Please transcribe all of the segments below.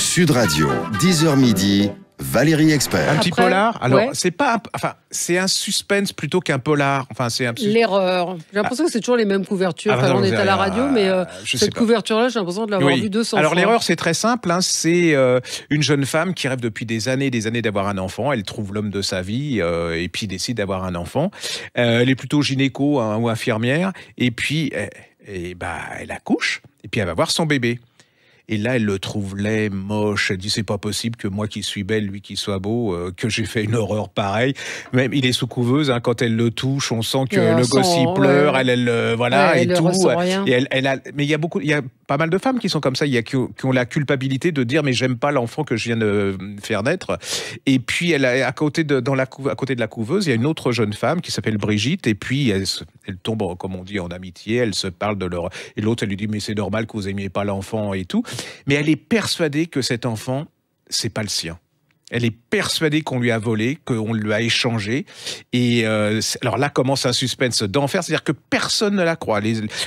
Sud Radio, 10h midi, Valérie Expert. Un petit polar. Alors, ouais. c'est un suspense plutôt qu'un polar. Enfin, c'est un L'erreur. J'ai l'impression que c'est toujours les mêmes couvertures. Enfin, non, on est à la radio, mais cette couverture-là, j'ai l'impression de l'avoir vue 200 Alors, fois. l'erreur, c'est très simple. C'est une jeune femme qui rêve depuis des années d'avoir un enfant. Elle trouve l'homme de sa vie et puis décide d'avoir un enfant. Elle est plutôt gynéco ou infirmière. Et puis, elle accouche. Et puis, elle va voir son bébé. Et là, elle le trouve laid, moche. Elle dit, c'est pas possible que moi qui suis belle, lui qui soit beau, que j'ai fait une horreur pareille. Même, il est sous couveuse, hein, quand elle le touche, on sent que le gosse, il pleure, voilà, elle et tout. Rien. Et mais il y a pas mal de femmes qui sont comme ça, qui ont la culpabilité de dire, mais j'aime pas l'enfant que je viens de faire naître. Et puis, à côté de la couveuse, il y a une autre jeune femme qui s'appelle Brigitte, et puis elle tombe, comme on dit, en amitié, elle se parle de leur... Et l'autre, elle lui dit, mais c'est normal que vous aimiez pas l'enfant et tout. Mais elle est persuadée que cet enfant, c'est pas le sien. Elle est persuadée qu'on lui a volé, qu'on lui a échangé. Et alors là commence un suspense d'enfer, c'est-à-dire que personne ne la croit.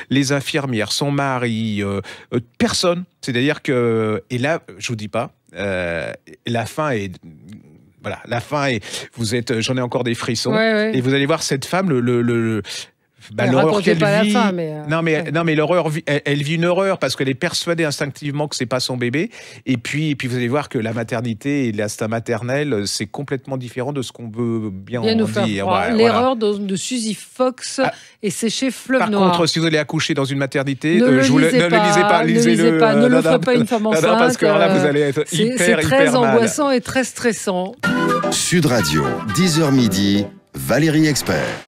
Les infirmières, son mari, personne. C'est-à-dire que... Et là, je vous dis pas, la fin est... Voilà, la fin est... J'en ai encore des frissons. Ouais. Et vous allez voir cette femme, l'horreur qu'elle vit. Non, mais l'horreur, elle vit une horreur parce qu'elle est persuadée instinctivement que c'est pas son bébé. Et puis vous allez voir que la maternité et l'instinct maternel, c'est complètement différent de ce qu'on veut bien nous dire. Faire croire. L'erreur de Suzy Fox et c'est chez Fleuve Par Noir. contre, si vous allez accoucher dans une maternité, ne le lisez pas. Ne le ferez pas une femme enceinte. Non, parce que là, vous allez être c'est très angoissant et très stressant. Sud Radio, 10h midi, Valérie Expert.